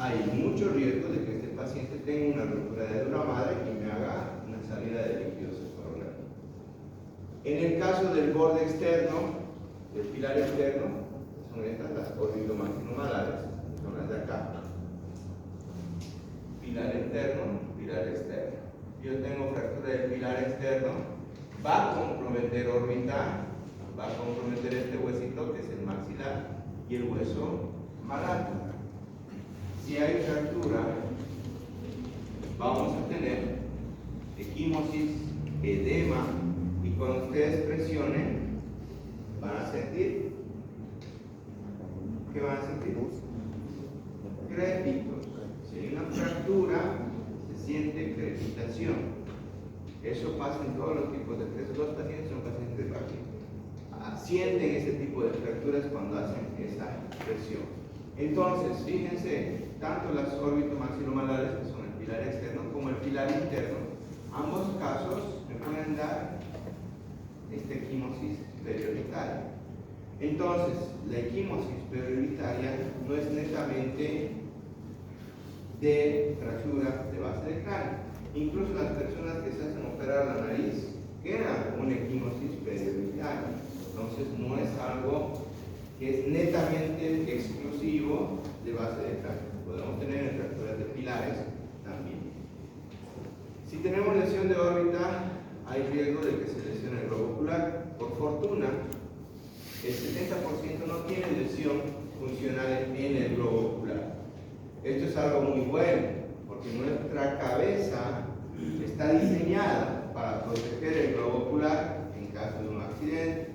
hay mucho riesgo de que este paciente tenga una ruptura de dura madre y me haga una salida de líquidos coronarios. En el caso del borde externo, del pilar externo, son estas las orbitomaxilomalares, son las de acá. Pilar interno, pilar externo. Yo tengo fractura del pilar externo, va a comprometer órbita, va a comprometer este huesito que es el maxilar y el hueso malar. Si hay fractura, vamos a tener equimosis, edema, y cuando ustedes presionen, van a sentir, ¿qué van a sentir? Crépitos. Si hay una fractura, se siente crepitación. Eso pasa en todos los tipos de fracturas. Los pacientes son pacientes que sienten ese tipo de fracturas cuando hacen esa presión. Entonces, fíjense, tanto las orbitomaxilomalares, que son el pilar externo, como el pilar interno, ambos casos me pueden dar esta equimosis perioritaria. Entonces, la equimosis perioritaria no es netamente de fractura de base de cráneo. Incluso las personas que se hacen operar la nariz quedan con una equimosis perioritaria. Entonces, no es algo que es netamente exclusivo de base de cráneo. Podemos tener en fracturas de pilares también. Si tenemos lesión de órbita, hay riesgo de que se lesione el globo ocular. Por fortuna, el 70% no tiene lesión funcional en el globo ocular. Esto es algo muy bueno, porque nuestra cabeza está diseñada para proteger el globo ocular en caso de un accidente.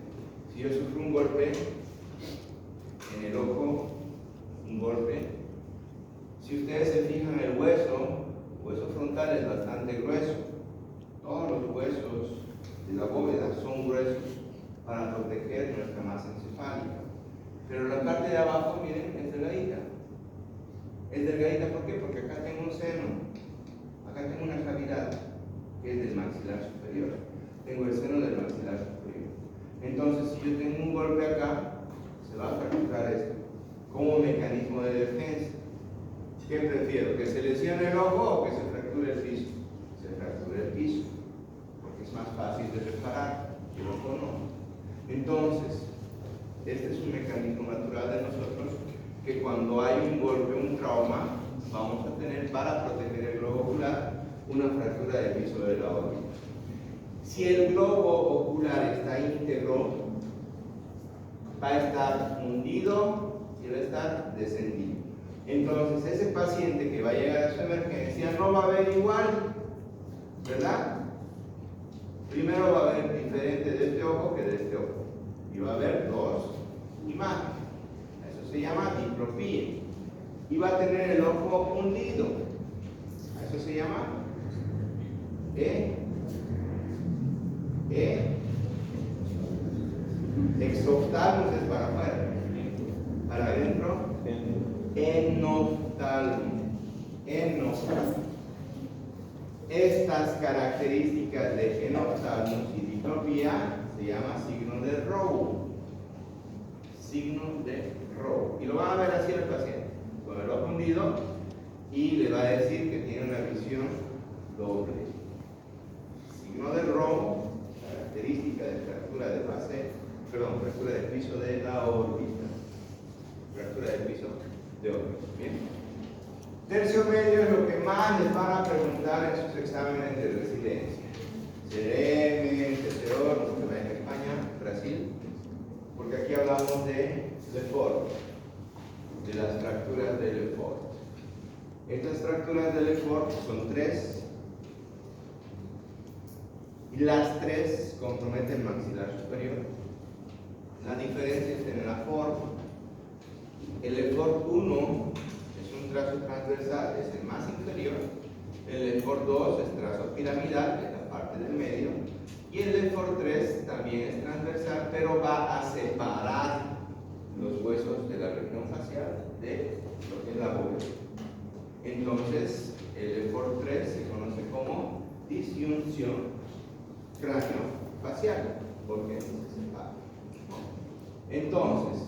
Si yo sufro un golpe en el ojo, un golpe, si ustedes se fijan, el hueso frontal es bastante grueso. Todos los huesos de la bóveda son gruesos para proteger nuestra masa encefálica. Pero la parte de abajo, miren, es delgadita. Es delgadita, ¿por qué? Porque acá tengo un seno, acá tengo una cavidad que es del maxilar superior. Tengo el seno del maxilar superior. Entonces, si yo tengo un golpe acá, se va a fracturar esto como mecanismo de defensa. ¿Qué prefiero? ¿Que se lesione el ojo o que se fracture el piso? Se fractura el piso, porque es más fácil de reparar, el ojo no. Entonces, este es un mecanismo natural de nosotros, que cuando hay un golpe, un trauma, vamos a tener, para proteger el globo ocular, una fractura del piso de la órbita. Si el globo ocular está íntegro, va a estar hundido y va a estar descendido. Entonces, ese paciente que va a llegar a su emergencia no va a ver igual, ¿verdad? Primero va a ver diferente de este ojo que de este ojo, y va a ver dos imágenes. Eso se llama diplopía. Y va a tener el ojo hundido. Eso se llama exoftalmos, es para afuera. Para adentro, enoftalmo. Estas características de enoftalmos y diplopía se llama signo de Rowe. Signo de Rowe. Y lo van a ver así al paciente, con el ojo hundido, y le va a decir que tiene una visión doble. Signo de Rowe, característica de fractura de base, fractura del piso de la órbita. Fractura del piso de órbita. Bien. Tercio medio es lo que más les van a preguntar en sus exámenes de residencia. CRM, TCO, no sé qué va en España, Brasil, porque aquí hablamos de Lefort, de las fracturas de Lefort. Estas fracturas de Lefort son tres, y las tres comprometen el maxilar superior. La diferencia está en la forma. El Lefort 1 es un trazo transversal, es el más inferior. El Lefort 2 es trazo piramidal, es la parte del medio. Y el Lefort 3 también es transversal, pero va a separar los huesos de la región facial de lo que es la bóveda. Entonces, el Lefort 3 se conoce como disyunción cráneo-facial, porque se separa. Entonces,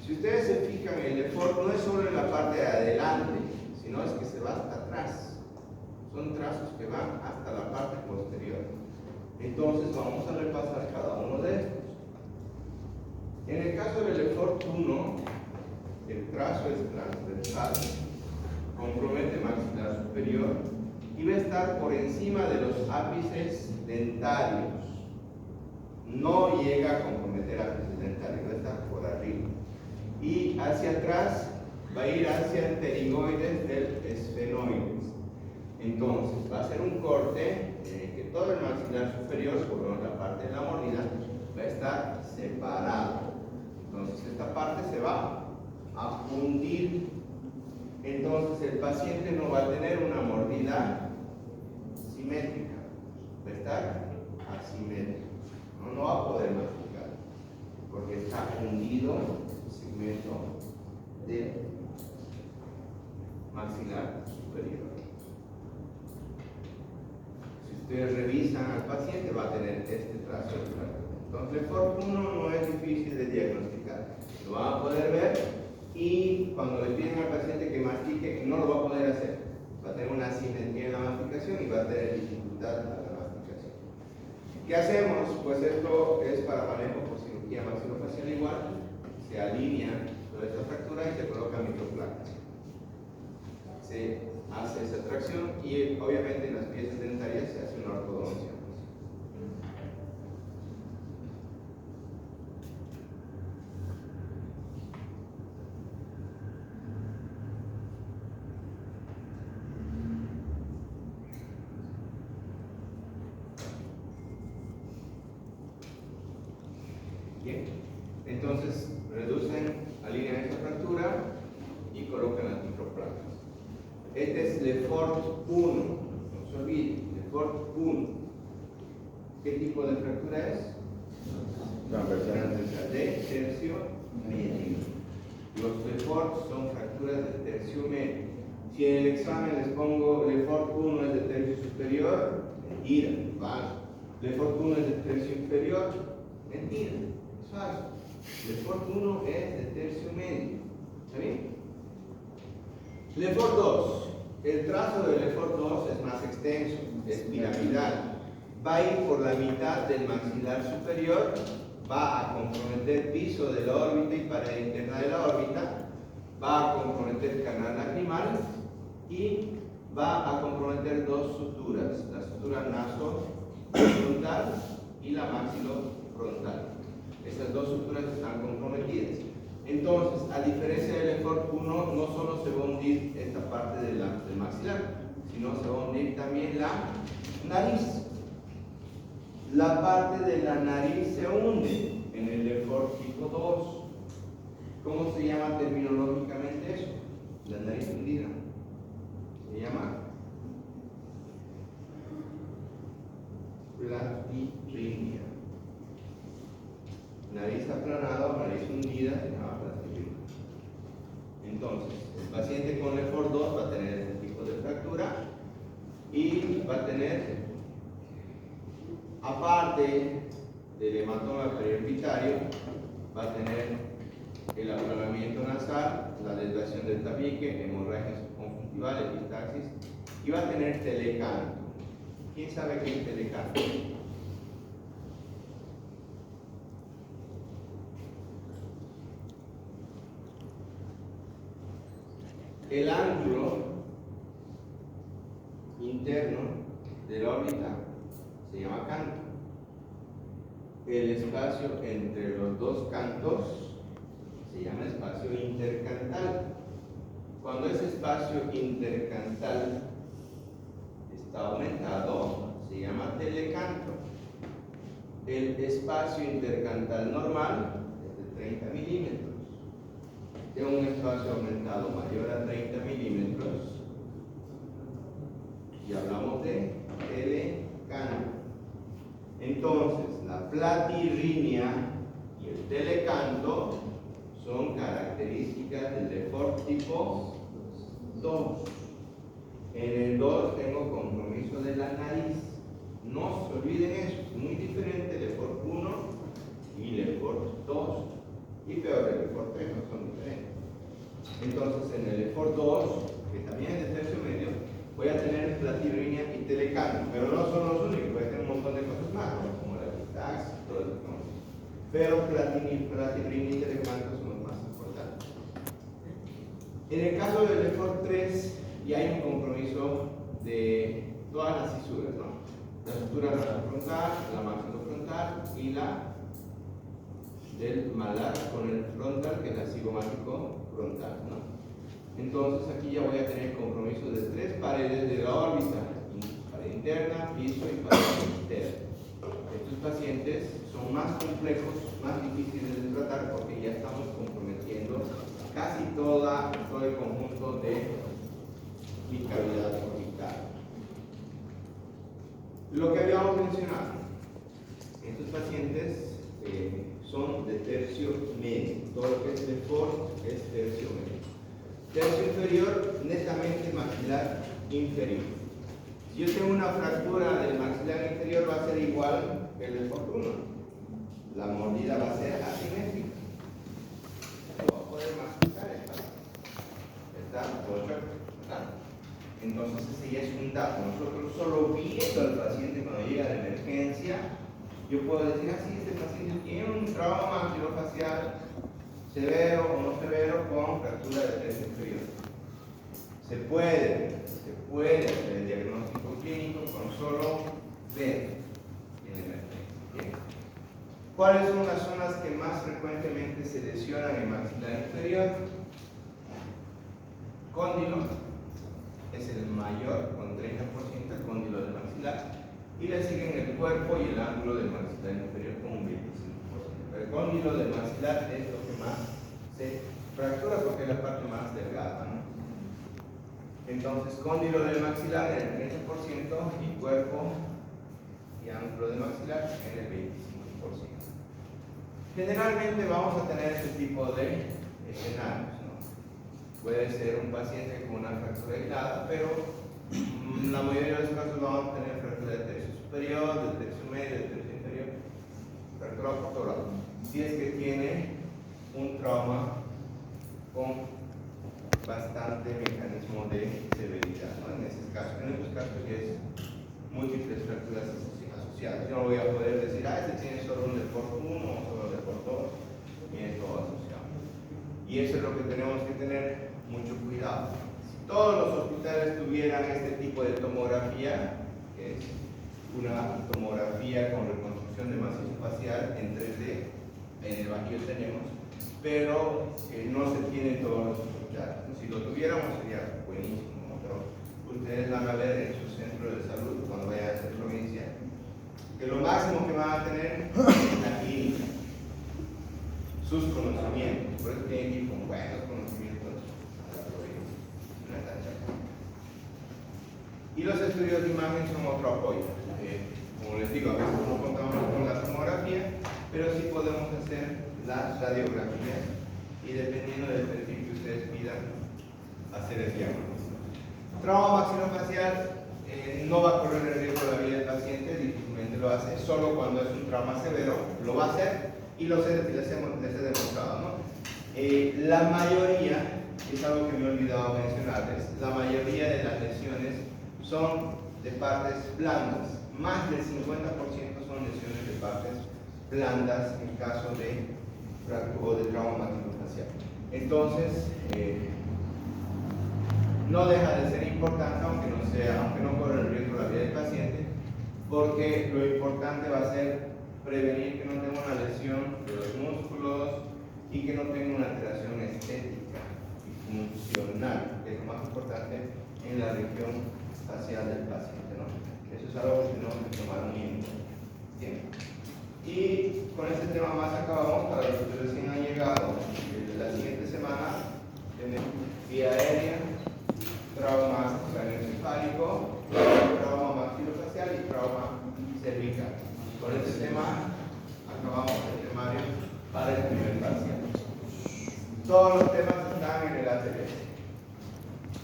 si ustedes se fijan, el Lefort no es solo en la parte de adelante, sino va hasta atrás. Son trazos que van hasta la parte posterior. Entonces vamos a repasar cada uno de estos. En el caso del effort 1, el trazo es transversal, compromete maxilar superior y va a estar por encima de los ápices dentarios. No llega a comprometer ápices dentarios, va a estar por arriba. Y hacia atrás va a ir hacia el pterigoides del esfenoides. Entonces va a ser un corte que todo el maxilar superior, por lo menos la parte de la mordida, va a estar separado. Entonces esta parte se va a fundir. Entonces el paciente no va a tener una mordida simétrica, va a estar asimétrica. No va a poder masticar porque está fundido el segmento del maxilar superior. Si ustedes revisan al paciente, va a tener este trazo de fractura. Entonces, el effort 1 no es difícil de diagnosticar. Lo van a poder ver y cuando le piden al paciente que mastique, no lo va a poder hacer. Va a tener una asimetría en la masticación y va a tener dificultad en la masticación. ¿Qué hacemos? Pues esto es para manejo por cirugía maxilofacial igual. Se alinea toda esta fractura y se coloca microplacas. Se hace esa tracción y obviamente en las piezas dentarias se hace una ortodoncia. Bien, entonces reducen, alinean esta fractura y colocan las microplacas. Este es el effort 1, no se olviden, el effort 1. ¿Qué tipo de fractura es? Transversal de tercio medio. Los efforts son fracturas de tercio medio. Si en el examen les pongo el effort 1 es de tercio superior, mentira, falso. El effort 1 es de tercio inferior, mentira, es falso. El effort 1 es de tercio medio. ¿Está bien? El effort 2. El trazo del effort 2 es más extenso, es piramidal. Va a ir por la mitad del maxilar superior, va a comprometer piso de la órbita y pared interna de la órbita, va a comprometer canal lacrimal y va a comprometer dos suturas, la sutura nasofrontal y la maxilofrontal. Estas dos suturas están comprometidas. Entonces, a diferencia del effort 1, no solo se va a hundir esta parte del maxilar, sino se va a hundir también la nariz. La parte de la nariz se hunde en el effort tipo 2. ¿Cómo se llama terminológicamente eso? La nariz hundida. Se llama platirrinia. Nariz aplanada, nariz hundida, se llama platirrinia. Entonces, el paciente con effort 2 va a tener este tipo de fractura y va a tener, aparte del hematoma periorbitario, va a tener el aplanamiento nasal, la desviación del tabique, hemorragias conjuntivales, epistaxis, y va a tener telecanto. ¿Quién sabe qué es telecanto? El ángulo interno de la órbita se llama canto. El espacio entre los dos cantos se llama espacio intercantal. Cuando ese espacio intercantal está aumentado, se llama telecanto. El espacio intercantal normal es de 30 milímetros. De un espacio aumentado mayor a 30 milímetros, y hablamos de telecanto. Entonces, la platirrinia y el telecanto son características del effort tipo 2. En el 2 tengo compromiso de la nariz. No se olviden eso, es muy diferente el effort 1 y el effort 2. Y peor, el effort 3 no son diferentes. Entonces, en el effort 2, que también es de tercio medio, cervical, pero no son los únicos, puede tener un montón de cosas más, como la tax, todo eso. Pero platinum y telegmático son los más importantes. En el caso del EFOR 3, ya hay un compromiso de todas las fisuras, ¿no? La sutura frontal, la maxilofrontal y la del malar con el frontal, que es el cigomático frontal, ¿no? Entonces aquí ya voy a tener compromiso de 3 paredes de la órbita, pared interna, piso y pared externa. Estos pacientes son más complejos, más difíciles de tratar porque ya estamos comprometiendo casi todo el conjunto de mi cavidad orbital. Lo que habíamos mencionado, estos pacientes son de tercio medio, todo lo que es de FOR es tercio medio. Tercio inferior, netamente maxilar inferior. Si yo tengo una fractura del maxilar inferior, va a ser igual que el de FOR 1. La mordida va a ser asimétrica. No va a poder masticar está todo chueco, ¿verdad? Entonces ese ya es un dato. Nosotros solo viendo al paciente cuando llega de emergencia, yo puedo decir, así este paciente tiene un trauma maxilofacial severo o no severo con fractura de tercio inferior. Se puede hacer el diagnóstico clínico con solo ver en emergencia. ¿Cuáles son las zonas que más frecuentemente se lesionan en maxilar inferior? Cóndilo es el mayor, con 30% el cóndilo del maxilar, y le siguen el cuerpo y el ángulo del maxilar inferior con un 25%. El cóndilo del maxilar es lo que más se fractura porque es la parte más delgada, ¿no? Entonces, cóndilo del maxilar en el 30% y cuerpo y ángulo del maxilar en el 25%. Generalmente vamos a tener este tipo de escenarios, ¿no? Puede ser un paciente con una fractura aislada, pero la mayoría de los casos vamos a tener fractura de tercio superior, de tercio medio, de tercio inferior, fractura por todo lado. Si es que tiene un trauma con bastante mecanismo de severidad, ¿no? En estos casos ya es múltiples fracturas asociadas. Yo no voy a poder decir, este tiene solo un deporte 1 o solo un deporte 2, tiene todo asociado. Y eso es lo que tenemos que tener mucho cuidado. Si todos los hospitales tuvieran este tipo de tomografía, que es una tomografía con reconstrucción de macizo facial en 3D, en el Bajío tenemos, pero no se tiene todos los hospitales. Si lo tuviéramos sería buenísimo, ¿no? Pero ustedes van a ver en su centro de salud cuando vayan a hacer provincia que lo máximo que van a tener es la clínica, sus conocimientos, por eso tienen que ir con buenos conocimientos a la provincia, no es tan chaca. Y los estudios de imagen son otro apoyo. Como les digo, a veces no contamos con la tomografía, pero sí podemos hacer las radiografías y dependiendo del perfil que ustedes pidan, hacer el diagnóstico. Trauma maxilofacial no va a correr el riesgo de la vida del paciente, difícilmente lo hace, solo cuando es un trauma severo lo va a hacer y les he demostrado, ¿no? La mayoría, es algo que me he olvidado mencionarles, la mayoría de las lesiones son de partes blandas, más del 50% son lesiones de partes blandas en caso de fractura o de trauma maxilofacial. Entonces, no deja de ser importante, aunque no corra el riesgo de la vida del paciente, porque lo importante va a ser prevenir que no tenga una lesión de los músculos y que no tenga una alteración estética y funcional, que es lo más importante en la región facial del paciente, ¿no? Eso es algo que tenemos que tomar muy en cuenta. Y con este tema más acabamos. Para los que recién han llegado, la siguiente semana tenemos vía aérea, trauma craneoencefálico, trauma maxilofacial y trauma cervical. Con este tema acabamos el temario para el primer parcial. Todos los temas están en el ATP.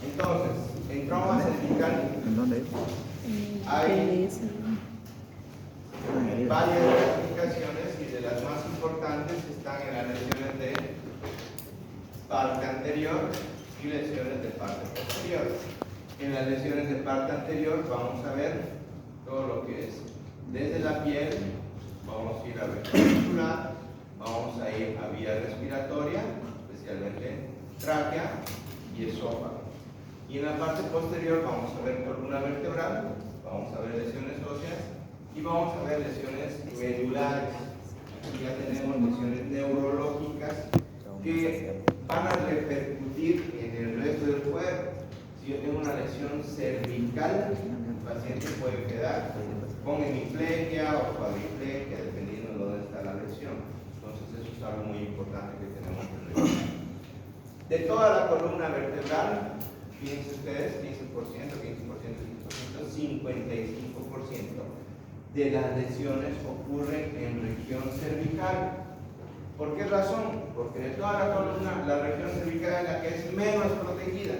Entonces, en trauma cervical, ¿En dónde? hay varias clasificaciones y de las más importantes están en las lesiones de parte anterior y lesiones de parte posterior. En las lesiones de parte anterior vamos a ver todo lo que es desde la piel, vamos a ir a región muscular, vamos a ir a vía respiratoria, especialmente tráquea y esófago. Y en la parte posterior vamos a ver columna vertebral, vamos a ver lesiones óseas y vamos a ver lesiones medulares. Aquí ya tenemos lesiones neurológicas que van a repercutir en el resto del cuerpo. Si yo tengo una lesión cervical, el paciente puede quedar con hemiplegia o cuadriplegia, dependiendo de dónde está la lesión. Entonces eso es algo muy importante que tenemos que revisar. De toda la columna vertebral, fíjense ustedes, 15%, 55% de las lesiones ocurren en región cervical. ¿Por qué razón? Porque de toda la columna, la región cervical es la que es menos protegida.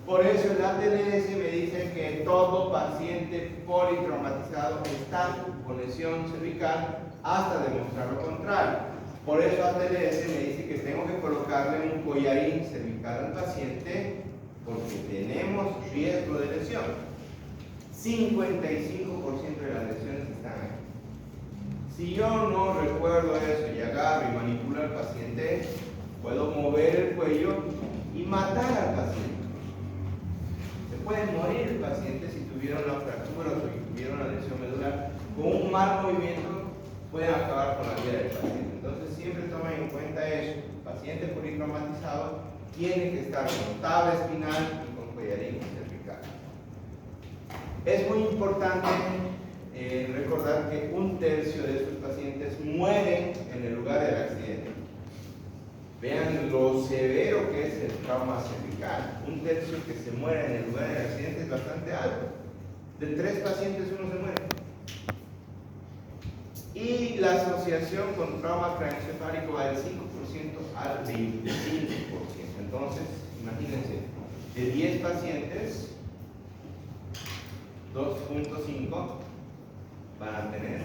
Por eso el ATLS me dice que todo paciente politraumatizado está con lesión cervical hasta demostrar lo contrario. Por eso ATLS me dice que tengo que colocarle un collarín cervical al paciente porque tenemos riesgo de lesión. 55% de las lesiones están ahí. Si yo no recuerdo eso y agarro y manipulo al paciente, puedo mover el cuello y matar al paciente. Se puede morir el paciente si tuviera una fractura o si tuviera una lesión medular. Con un mal movimiento pueden acabar con la vida del paciente. Entonces siempre tomen en cuenta eso. El paciente politraumatizado tiene que estar con tabla espinal y con collarín cervical. Es muy importante recordar que 1/3 de estos pacientes mueren en el lugar del accidente. Vean lo severo que es el trauma cervical. 1/3 que se muere en el lugar del accidente es bastante alto. De 3 pacientes, 1 se muere. Y la asociación con trauma craneoencefálico va del 5% al 25%. Entonces, imagínense, de 10 pacientes, 2.5 van a tener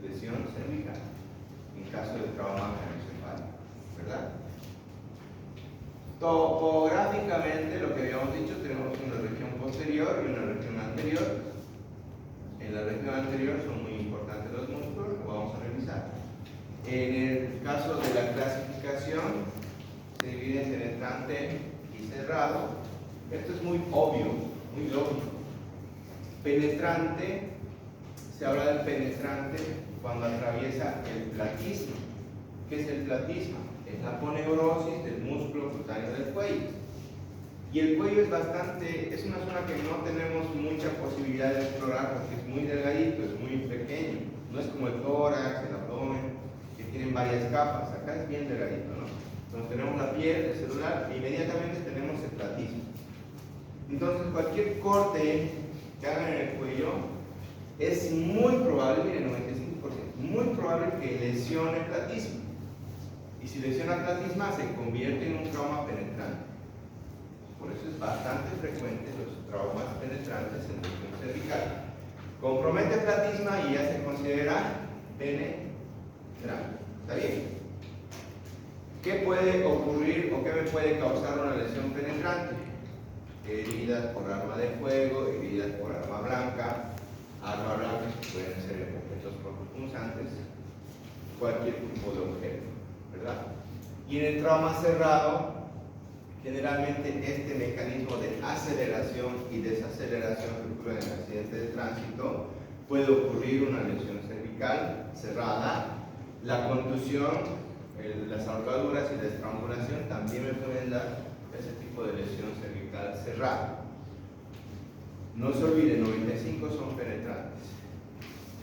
lesión cervical en caso de trauma craneoencefálico, ¿verdad? Topográficamente, lo que habíamos dicho, tenemos una región posterior y una región anterior. En la región anterior son muy importantes los músculos, lo vamos a revisar. En el caso de la clasificación, se divide en penetrante y cerrado. Esto es muy obvio, muy lógico. Penetrante, se habla del penetrante cuando atraviesa el platisma. ¿Qué es el platisma? Es la aponeurosis del músculo cutáneo del cuello. Y el cuello es una zona que no tenemos mucha posibilidad de explorar porque es muy delgadito, es muy pequeño. No es como el tórax, el abdomen, que tienen varias capas. Acá es bien delgadito, ¿no? Entonces tenemos la piel, el celular, e inmediatamente tenemos el platismo. Entonces cualquier corte que hagan en el cuello es muy probable, miren, 95%, muy probable que lesione el platismo. Y si lesiona el platisma, se convierte en un trauma penetrante. Por eso es bastante frecuente los traumas penetrantes en región cervical. Compromete el platisma y ya se considera penetrante. ¿Está bien? ¿Qué puede ocurrir o qué me puede causar una lesión penetrante? Heridas por arma de fuego, heridas por arma blanca que pueden ser objetos punzantes, cualquier tipo de objeto, ¿verdad? Y en el trauma cerrado, generalmente este mecanismo de aceleración y desaceleración que ocurre en el accidente de tránsito puede ocurrir una lesión cervical cerrada, la contusión, las ahorcaduras y la estrangulación también me pueden dar ese tipo de lesión cervical cerrada. No se olviden, 95 son penetrantes.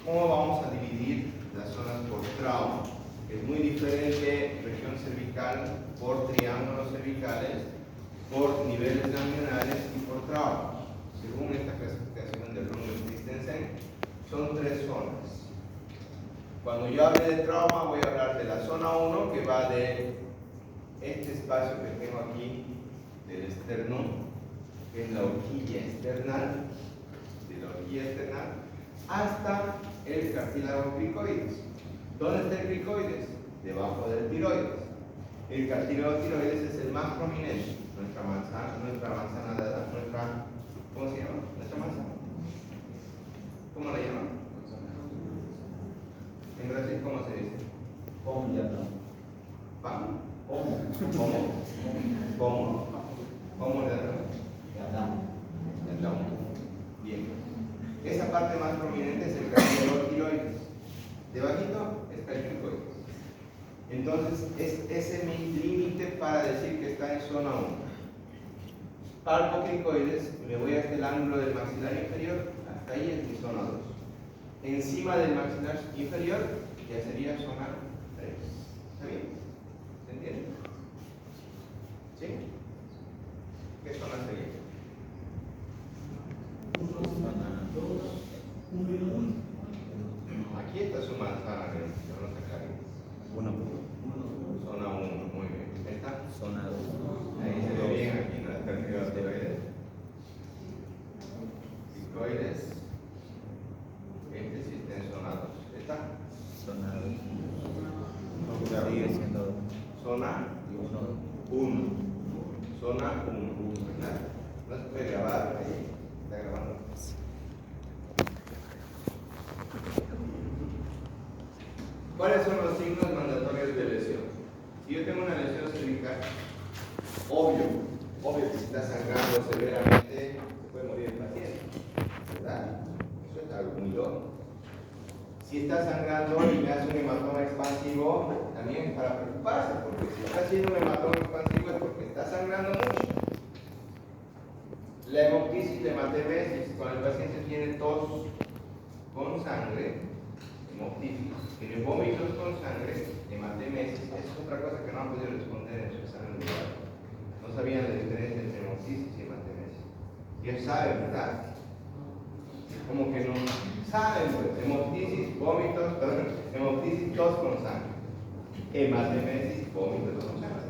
¿Cómo vamos a dividir las zonas por trauma? Es muy diferente región cervical por triángulos cervicales, por niveles ganglionales y por trauma. Según esta clasificación de Runge-Christensen, son 3 zonas. Cuando yo hable de trauma, voy a hablar de la zona 1, que va de este espacio que tengo aquí, del esternón, que es la horquilla external, hasta el cartílago cricoides. ¿Dónde está el cricoides? Debajo del tiroides. El cartílago tiroides es el más prominente. ¿Cómo se llama? Nuestra manzana. esa parte más prominente es el canal tiroides. Debajito está el cricoides. Entonces, es ese mi límite para decir que está en zona 1. Palpo cricoides, me voy hasta el ángulo del maxilar inferior, hasta ahí es mi zona 2. Encima del maxilar inferior ya sería zona 3. ¿Está bien? ¿Se entiende? ¿Sí? ¿Qué zona sería? Aquí está su manzana, que vamos a sacar. Zona 1, muy bien. ¿Esta? Zona 2. Ahí se ve bien, aquí no está el cricoides. Cricoides. Este sí está en zona 2. ¿Esta? Zona 2. Sigue siendo Zona 1. Zona 1. ¿Verdad? No se puede grabar ahí. Está grabando. ¿Cuáles son los signos mandatorios de lesión? Si yo tengo una lesión cervical, obvio que si está sangrando severamente, se puede morir el paciente, ¿verdad? Eso es algo muy lógico. Si está sangrando y me hace un hematoma expansivo, también para preocuparse, porque si está haciendo un hematoma expansivo es porque está sangrando mucho. La hemoptisis, la hematemesis, cuando el paciente tiene tos con sangre, hemoptisis, tiene vómitos con sangre, hematemesis, es otra cosa que no han podido responder en su examen de grado. No sabían la diferencia entre hemoptisis y hematemesis. Ya saben, ¿verdad? Como que no saben, pues, hemoptisis, vómitos, hemoptisis, tos con sangre. Hematemesis, vómitos con sangre.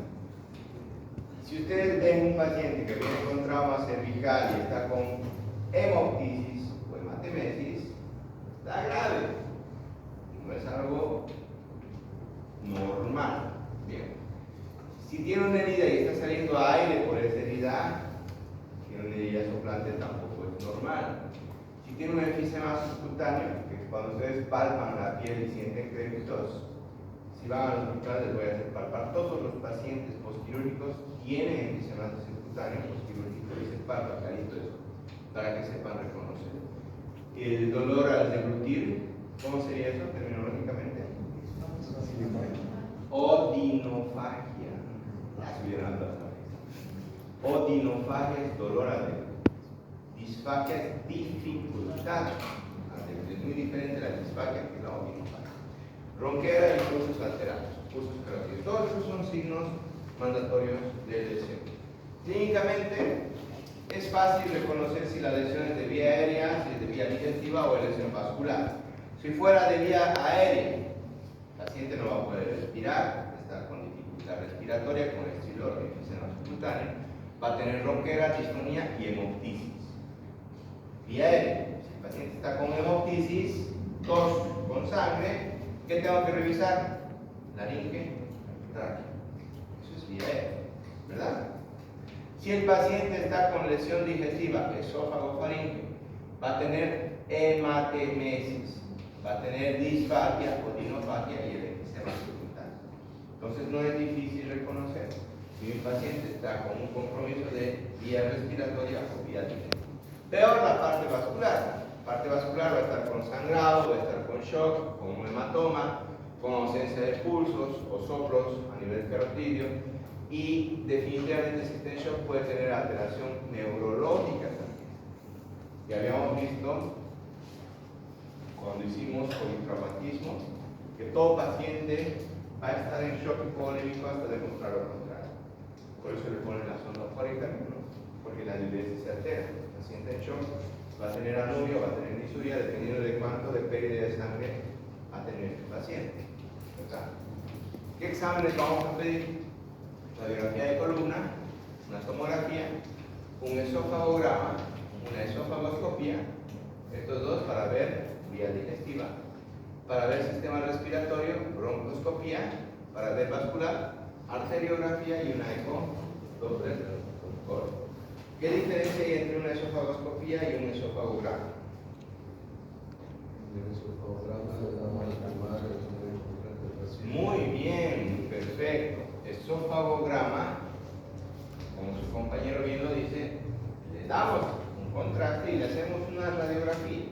Si ustedes ven un paciente que viene con trauma cervical y está con hemoptisis o hematemesis, está grave. No es algo normal. Bien. Si tiene una herida y está saliendo aire por esa herida, tiene una herida soplante, tampoco es normal. Si tiene un enfisema subcutáneo, que es cuando ustedes palpan la piel y sienten crépitos, si van al hospital les voy a hacer palpar. Todos los pacientes posquirúrgicos tienen enfisema subcutáneo posquirúrgico y se palpa clarito eso, para que sepan reconocer. El dolor al deglutir, ¿cómo sería eso terminológicamente? Odinofagia. Ya subieron las dos. Odinofagia es dolor al deglutir. Disfagia es dificultad al deglutir. Es muy diferente la disfagia que la odinofagia. Ronquera y pulsos alterados, pulsos carótidos. Todos esos son signos mandatorios de lesión. Clínicamente es fácil reconocer si la lesión es de vía aérea, si es de vía digestiva o de lesión vascular. Si fuera de vía aérea, el paciente no va a poder respirar, está con dificultad respiratoria, con estilo de enfisema subcutáneo, va a tener ronquera, disfonía y hemoptisis. Vía aérea, si el paciente está con hemoptisis, tos con sangre, ¿qué tengo que revisar? Laringe, tráquea. Eso es vía aérea, ¿verdad? Si el paciente está con lesión digestiva, esófago faringe, va a tener hematemesis, va a tener disfagia, odinofagia y el enfisema subcutáneo. Entonces no es difícil reconocer si un paciente está con un compromiso de vía respiratoria o vía digestiva. Peor la parte vascular. La parte vascular va a estar con sangrado, va a estar con shock, con un hematoma, con ausencia de pulsos o soplos a nivel carotidio y definitivamente si está en shock puede tener alteración neurológica también. Ya habíamos visto cuando hicimos politraumatismo que todo paciente va a estar en shock hipovolémico hasta demostrar lo contrario. Por eso le ponen la sonda eufórica, ¿no? Porque la diuresis se altera. El paciente en shock va a tener anubio, va a tener disuria, dependiendo de cuánto de pérdida de sangre va a tener el paciente. ¿Verdad? ¿Qué exámenes vamos a pedir? Radiografía de columna, una tomografía, un esofagograma, una esofagoscopía, estos dos para ver vía digestiva, para ver sistema respiratorio, broncoscopía, para ver vascular, arteriografía y una eco Doppler. ¿Qué diferencia hay entre una esofagoscopía y un esofagograma? Muy bien, perfecto. Esofagograma, como su compañero bien lo dice, le damos un contraste y le hacemos una radiografía.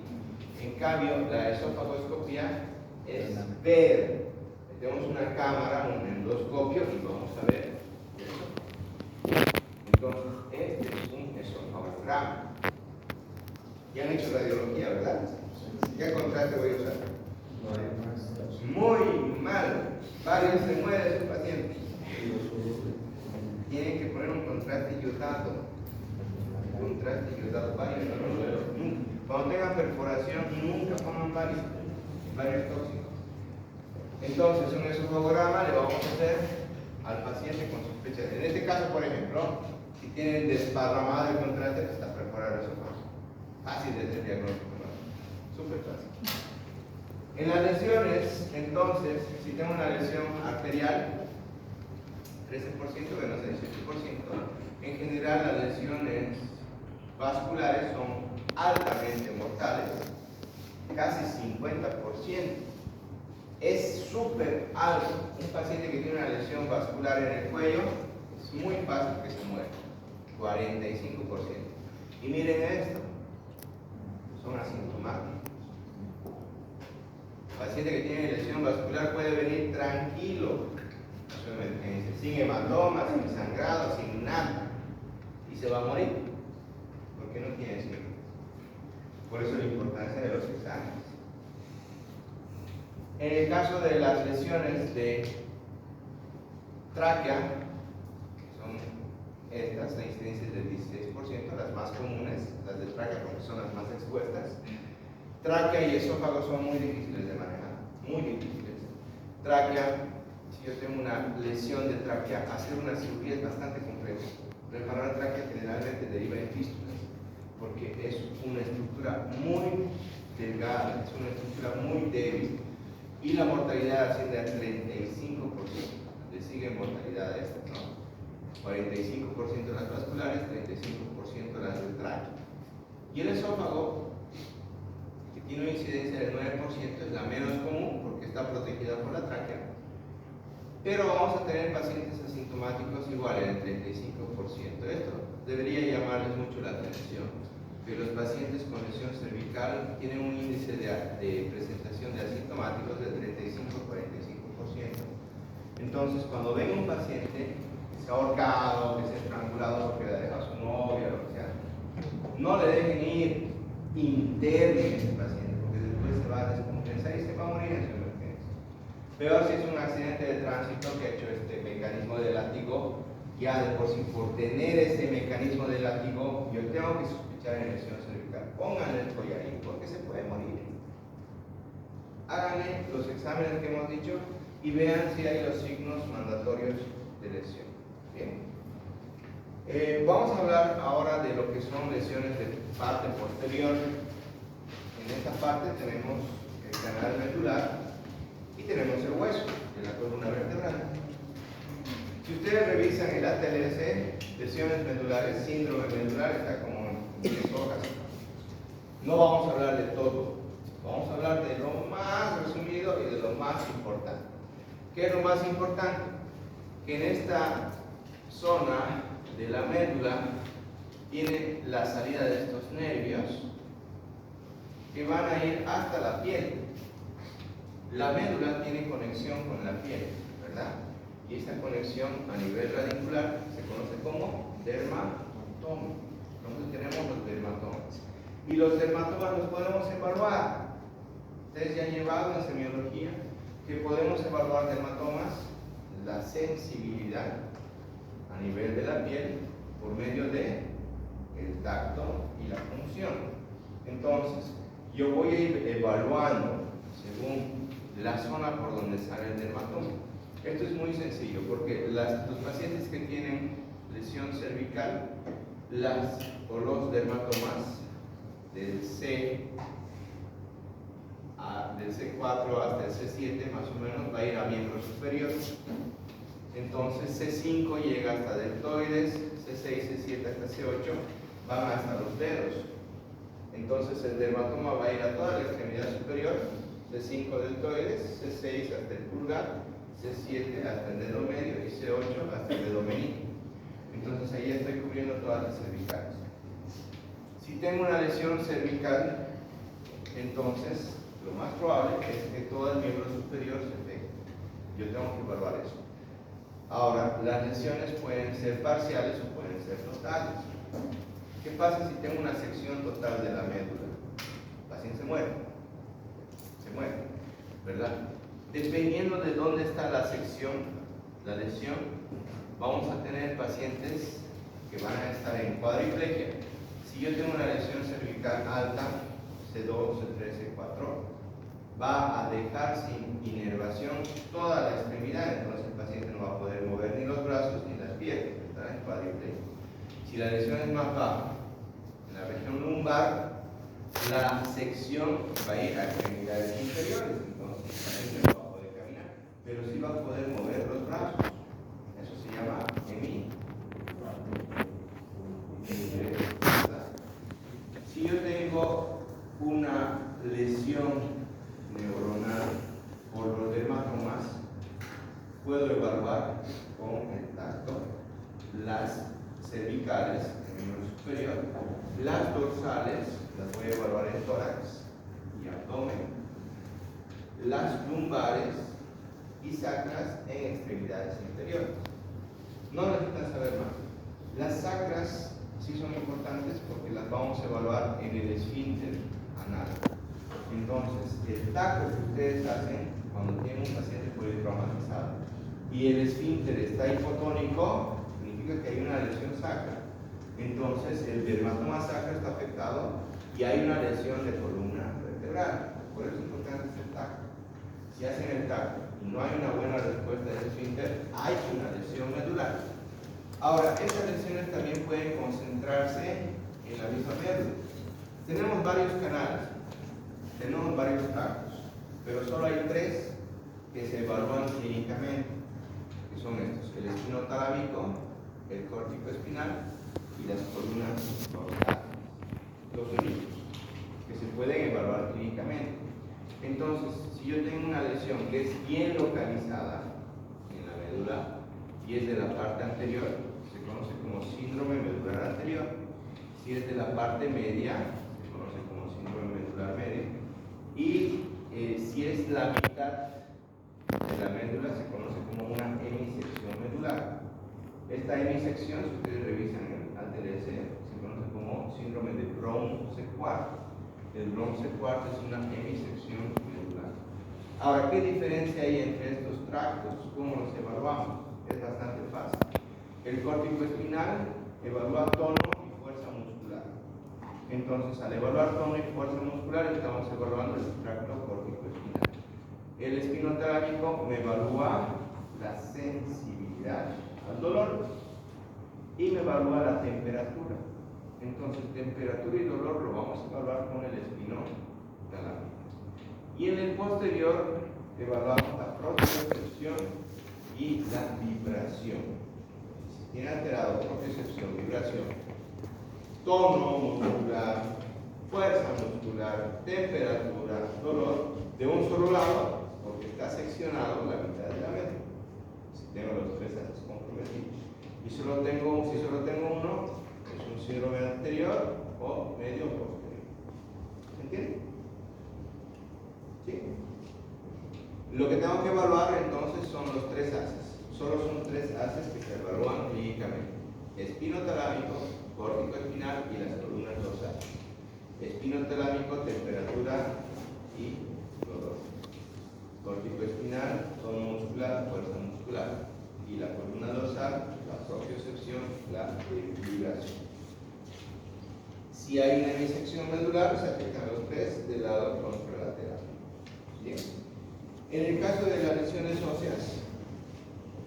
En cambio, la esofagoscopía es ver. Tenemos una cámara, un endoscopio y vamos a ver eso. Entonces, este es un esofagograma. Ya han hecho radiología, ¿verdad? ¿Qué contraste voy a usar? Muy mal. Varios se mueren sus pacientes. Tienen que poner un contraste iodado. Varios no lo veo. Cuando tengan perforación, nunca pongan varios tóxicos. Entonces, un esofagograma le vamos a hacer al paciente con sospecha. En este caso, por ejemplo, si tienen desparramado el contraste, está perforado el esófago. Fácil de hacer diagnóstico, ¿no? Súper fácil. En las lesiones, entonces, si tengo una lesión arterial, 13%, venosa 18%, en general las lesiones vasculares son altamente mortales, casi 50%. Es súper alto. Un paciente que tiene una lesión vascular en el cuello, es muy fácil que se muera, 45%. Y miren esto, son asintomáticos. El paciente que tiene lesión vascular puede venir tranquilo, sin hematoma, sin sangrado, sin nada, y se va a morir, porque no tiene signo. Por eso la importancia de los exámenes. En el caso de las lesiones de tráquea, que son estas, la incidencia es del 16%, las más comunes, las de tráquea porque son las más expuestas. Tráquea y esófago son muy difíciles de manejar, muy difíciles. Tráquea, si yo tengo una lesión de tráquea, hacer una cirugía es bastante complejo. Reparar tráquea generalmente deriva en fístulas, porque es una estructura muy delgada, es una estructura muy débil. Y la mortalidad asciende al 35%. Le sigue mortalidad a esta, ¿no? 45% las vasculares, 35% las del tráquea. Y el esófago, que tiene una incidencia del 9%, es la menos común porque está protegida por la tráquea. Pero vamos a tener pacientes asintomáticos igual en el 35%. Esto debería llamarles mucho la atención, que los pacientes con lesión cervical tienen un índice de presentación de asintomáticos del 35-45%. Entonces, cuando ven un paciente que se ha ahorcado, que se ha estrangulado porque le ha dejado a su novia, lo que sea, no le dejen ir, internen a ese paciente, porque después se va a descompensar y se va a morir en su emergencia. Peor si es un accidente de tránsito que ha hecho este mecanismo de látigo, ya de por sí, por tener ese mecanismo de látigo, yo tengo que sospechar en lesión cervical. Pónganle el collarín porque se puede morir. Háganle los exámenes que hemos dicho y vean si hay los signos mandatorios de lesión. Bien. Vamos a hablar ahora de lo que son lesiones de parte posterior. En esta parte tenemos el canal medular y tenemos el hueso de la columna vertebral. Si ustedes revisan el ATLS, lesiones medulares, síndrome medular, está como en 10 hojas. No vamos a hablar de todo, vamos a hablar de lo más resumido y de lo más importante. ¿Qué es lo más importante? Que en esta zona de la médula tiene la salida de estos nervios que van a ir hasta la piel. La médula tiene conexión con la piel, ¿verdad? Y esta conexión a nivel radicular se conoce como dermatoma. Entonces tenemos los dermatomas. Y los dermatomas los podemos evaluar. Ustedes ya han llevado en semiología que podemos evaluar dermatomas, la sensibilidad a nivel de la piel por medio de el tacto y la punción. Entonces, yo voy a ir evaluando según la zona por donde sale el dermatoma. Esto es muy sencillo porque los pacientes que tienen lesión cervical, los dermatomas del C4 hasta el C7 más o menos va a ir a miembros superiores. Entonces C5 llega hasta deltoides, C6, C7 hasta C8 van hasta los dedos. Entonces el dermatoma va a ir a toda la extremidad superior, C5 deltoides, C6 hasta el pulgar, C7 hasta el dedo medio y C8 hasta el dedo meñique. Entonces ahí estoy cubriendo todas las cervicales. Si tengo una lesión cervical entonces lo más probable es que todo el miembro superior se afecte. Yo tengo que evaluar eso. Ahora, las lesiones pueden ser parciales o pueden ser totales. ¿Qué pasa si tengo una sección total de la médula? El paciente se muere, ¿verdad? Dependiendo de dónde está la sección, la lesión, vamos a tener pacientes que van a estar en cuadriplegia. Si yo tengo una lesión cervical alta, C2, C3, C4, va a dejar sin inervación toda la extremidad, entonces el paciente no va a poder mover ni los brazos ni las piernas, estará en cuadriplegia. Si la lesión es más baja, en la región lumbar, la sección va a ir a extremidades inferiores, entonces el paciente no va a poder caminar, pero sí va a poder mover los brazos. Eso se llama EMI. Si yo tengo una lesión neuronal por los dermatomas, puedo evaluar con el tacto las cervicales en el miembro superior, las dorsales las voy a evaluar en tórax y abdomen, las lumbares y sacras en extremidades inferiores. No necesitan saber más. Las sacras sí son importantes porque las vamos a evaluar en el esfínter anal. Entonces, el taco que ustedes hacen cuando tienen un paciente politraumatizado y el esfínter está hipotónico, significa que hay una lesión sacra. Entonces, el dermatoma sacro está afectado y hay una lesión de columna vertebral. Por eso es importante hacer taco. Si hacen el taco y no hay una buena respuesta del esfínter, hay una lesión medular. Ahora, estas lesiones también pueden concentrarse en la misma médula. Tenemos varios canales, tenemos varios tacos, pero solo hay tres que se evalúan clínicamente, que son estos: el espinotalámico, el córtico espinal y las columnas dorsales. Los únicos que se pueden evaluar clínicamente. Entonces, si yo tengo una lesión que es bien localizada en la médula y es de la parte anterior, se conoce como síndrome medular anterior. Si es de la parte media, se conoce como síndrome medular medio. Y si es la mitad de la médula, se conoce como una hemisección medular. Esta hemisección, si ustedes revisan el TLS, se conoce como síndrome de Brown-Séquard. El Brown-Séquard es una hemisección medular. Ahora, ¿qué diferencia hay entre estos tractos? ¿Cómo los evaluamos? Es bastante fácil. El córtico espinal evalúa tono y fuerza muscular. Entonces, al evaluar tono y fuerza muscular, estamos evaluando el tracto córtico espinal. El espinotalámico me evalúa la sensibilidad al dolor y me evalúa la temperatura. Entonces, temperatura y dolor lo vamos a evaluar con el espinotalámico. Y en el posterior evaluamos la propiocepción y la vibración. Si tiene alterado propiocepción, vibración, tono muscular, fuerza muscular, temperatura, dolor, de un solo lado, porque está seccionado la mitad de la médula. Si tengo los tres haces comprometidos. Y si solo tengo uno, es un síndrome anterior o medio posterior. ¿Se entiende? ¿Sí? Lo que tengo que evaluar entonces son los tres haces. Solo son tres haces que se evalúan clínicamente: espinotalámico, córtico espinal y las columnas dorsales. Espinotalámico, temperatura y dolor. Córtico espinal, tono muscular, fuerza muscular. Y la columna dorsal, la propiocepción, la vibración. Si hay una hemisección medular, se aplican los tres del lado contralateral. Bien. En el caso de las lesiones óseas,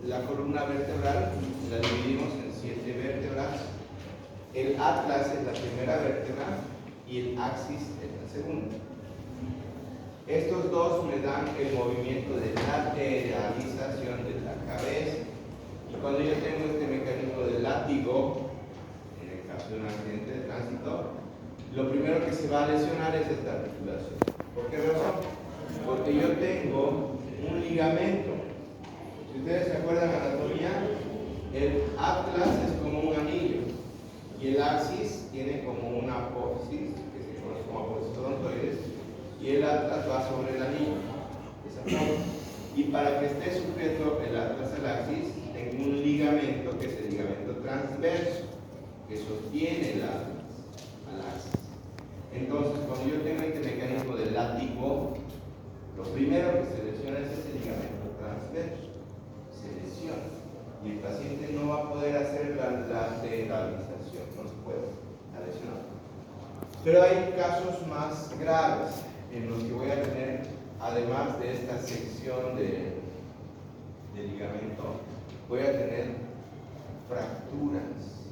la columna vertebral la dividimos en 7 vértebras. El atlas es la primera vértebra y el axis es la segunda. Estos dos me dan el movimiento de lateralización de la cabeza. Y cuando yo tengo este mecanismo de látigo, en el caso de un accidente de tránsito, lo primero que se va a lesionar es esta articulación. ¿Por qué razón? Porque yo tengo un ligamento. Si ustedes se acuerdan de anatomía, el atlas es como un anillo y el axis tiene como una apófisis, que se conoce como apófisis odontoides, y el atlas va sobre el anillo, de esa forma. Y para que esté sujeto el atlas al axis, tengo un ligamento que es el ligamento transverso, que sostiene el atlas al axis. Entonces, cuando yo tengo este mecanismo del látigo, lo primero que se lesiona es ese ligamento transverso. Se lesiona. Y el paciente no va a poder hacer la lateralización, no se puede, la lesión. Pero hay casos más graves en los que voy a tener, además de esta sección de ligamento, voy a tener fracturas,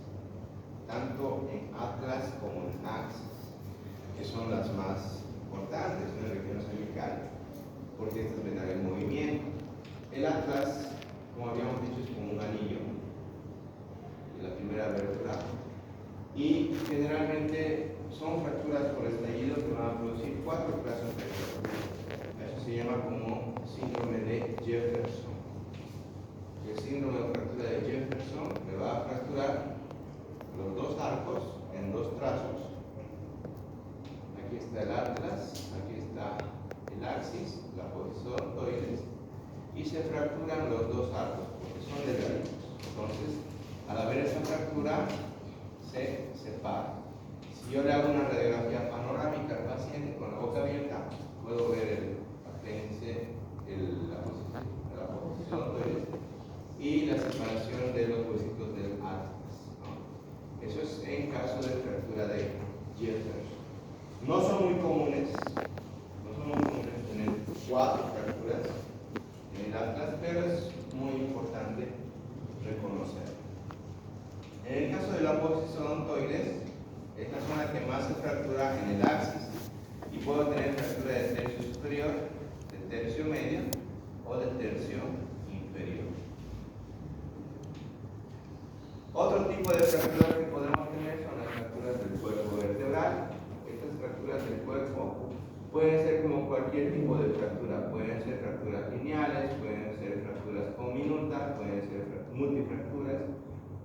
tanto en atlas como en axis, que son las más importantes en la región cervical, porque estas ven el movimiento. El atlas, como habíamos dicho, es como un anillo de la primera vértebra, y generalmente son fracturas por estallido que van a producir 4 clases de fracturas. Eso se llama como síndrome de Jefferson. El síndrome de fractura de Jefferson me va a fracturar los dos arcos en 2 trazos. Aquí está el atlas, aquí está el axis, la posición ortoides, y se fracturan los 2 arcos porque son delgaditos. Entonces, al haber esa fractura, se separa. Si yo le hago una radiografía panorámica al paciente con la boca abierta, puedo ver el apéndice, la posición ortoides y la separación de los huesitos del atlas, ¿no? Eso es en caso de fractura de Jefferson. No son muy comunes tener 4 fracturas en el atlas, pero es muy importante reconocer. En el caso de la apófisis odontoides, es la zona que más se fractura en el axis, y puedo tener fractura del tercio superior, del tercio medio o del tercio inferior. Otro tipo de fracturas que podemos tener son las fracturas del cuerpo vertebral. Estas fracturas del cuerpo pueden ser como cualquier tipo de fractura. Pueden ser fracturas lineales, pueden ser fracturas comminutas, pueden ser multifracturas,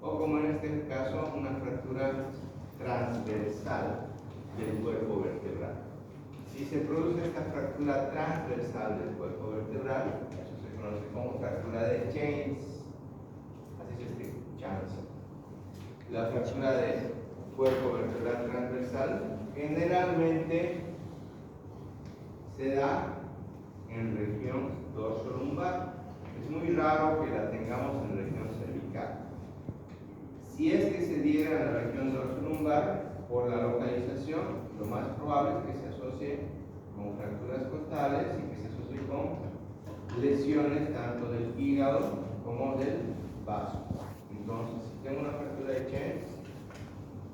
o como en este caso, una fractura transversal del cuerpo vertebral. Si se produce esta fractura transversal del cuerpo vertebral, eso se conoce como fractura de James. Así se escribe, James. La fractura del cuerpo vertebral transversal generalmente se da en región dorsolumbar. Es muy raro que la tengamos en región cervical. Si es que se diera en la región dorsolumbar, por la localización, lo más probable es que se asocie con fracturas costales y que se asocie con lesiones tanto del hígado como del vaso. Entonces, si tengo una fractura de James,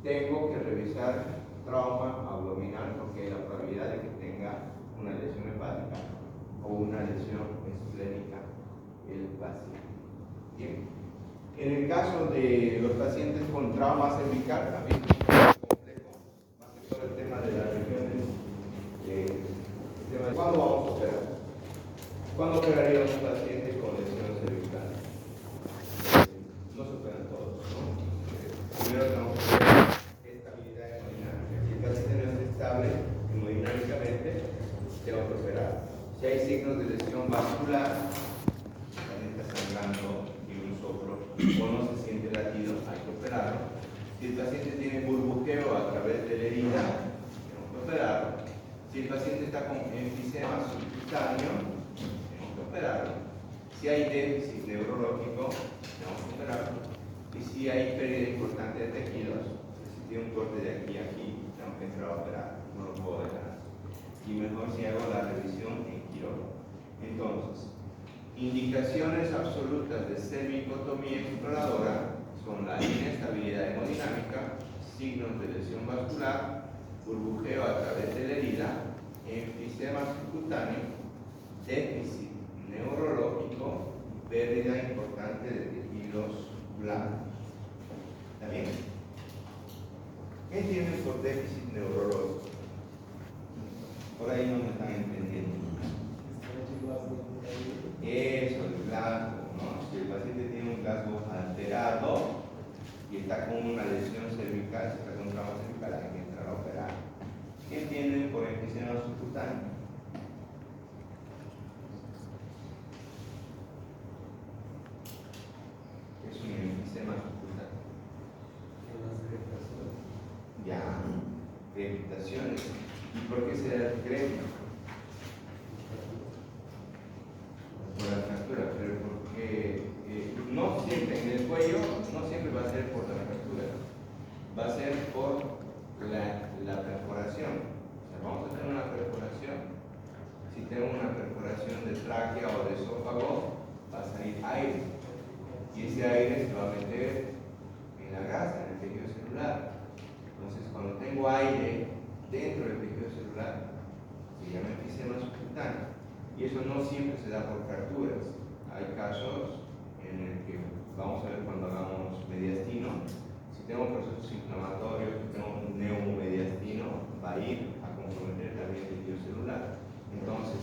tengo que revisar trauma abdominal, porque hay la probabilidad de que tenga una lesión hepática o una lesión esplénica el paciente. Bien. En el caso de los pacientes con trauma cervical, también es un poco complejo, más que todo el tema de las regiones. ¿Cuándo vamos a operar? ¿Cuándo operaríamos un paciente con lesión cervical? No se operan todos, ¿no? Primero tenemos que ver estabilidad hemodinámica. Si el paciente no es estable hemodinámicamente, tengo que operar. Si hay signos de lesión vascular, el paciente está sangrando y un soplo, o no se siente latido, hay que operarlo. Si el paciente tiene burbujeo a través de la herida, tenemos que operarlo. Si el paciente está con enfisema subcutáneo, tenemos que operarlo. Si hay déficit neurológico, tenemos que operarlo. Y si hay pérdida importante de tejidos, si tiene un corte de aquí a aquí, tengo que entrar a operar, no lo puedo dejar. Y mejor si hago la revisión en quirófano. Entonces, indicaciones absolutas de cervicotomía exploradora son la inestabilidad hemodinámica, signos de lesión vascular, burbujeo a través de la herida, enfisema subcutáneo, déficit neurológico, pérdida importante de tejidos blancos. ¿Está bien? ¿Qué entienden por déficit neurológico? Por ahí no me están entendiendo. Eso, el glasgow, ¿no? Si el paciente tiene un glasgow alterado y está con una lesión cervical, si está con trauma cervical, hay que entrar a operar. ¿Qué entienden por enfisema subcutáneo? crepitaciones. ¿Y por qué se da el crepito? Por la fractura, pero porque no siempre, en el cuello, no siempre va a ser por la fractura, va a ser por la perforación. O sea, vamos a tener una perforación. Si tengo una perforación de tráquea o de esófago, va a salir aire. Y ese aire se va a meter en la grasa, en el tejido celular. Entonces, cuando tengo aire dentro del tejido celular, se llama enfisema subcutáneo. Y eso no siempre se da por fracturas. Hay casos en el que, vamos a ver cuando hagamos mediastino, si tengo procesos inflamatorios, si tengo un neumomediastino, va a ir a comprometer también el tejido celular. Entonces,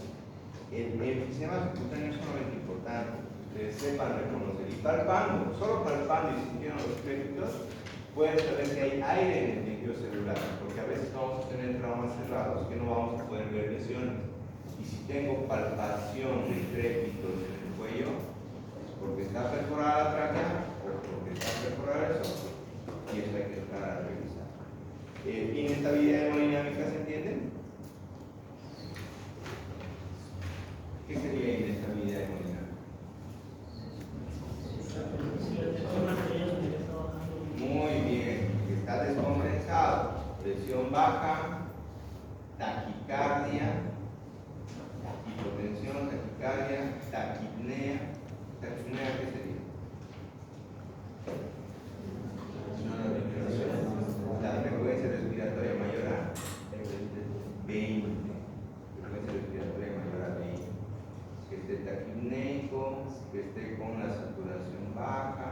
el enfisema subcutáneo es sumamente importante, ustedes sepan reconocer. Y palpando, solo palpando y sintiendo los créditos, pueden saber que hay aire en el tejido celular, porque a veces vamos a tener traumas cerrados que no vamos a poder ver lesiones. Y si tengo palpación de créditos en el cuello, es porque está perforada la tráquea o porque está perforada el esófago. Y eso hay que entrar a revisar. Inestabilidad hemodinámica, ¿se entiende? ¿Qué sería inestabilidad hemodinámica? Muy bien, está descompensado, presión baja, taquicardia, hipotensión, taquicardia, taquipnea. ¿Taquipnea qué sería? La frecuencia respiratoria mayor a 20. Frecuencia respiratoria mayor a 20. Que esté taquipneico, que esté con la saturación baja,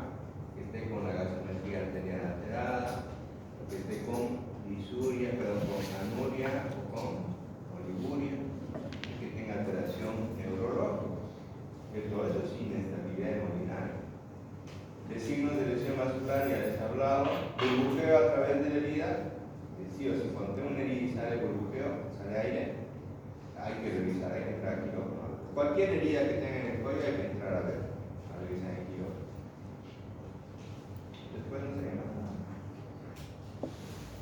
que esté con la gasometría arterial alterada, que esté con disuria, con anuria o con oliguria, que tenga alteración neurológica, que todo eso es inestabilidad hemodinámica. De signos de lesión vascular ya les he hablado, burbujeo a través de la herida, sí o sí, cuando tengo una herida y sale burbujeo, sale aire, hay que revisar, hay que entrar aquí. Cualquier herida que tenga en el cuello hay que entrar a ver, a revisar en quirófano. Después no sería nada.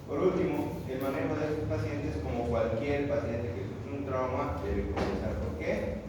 Por último, el manejo de estos pacientes, como cualquier paciente que sufre un trauma, debe comenzar. ¿Por qué?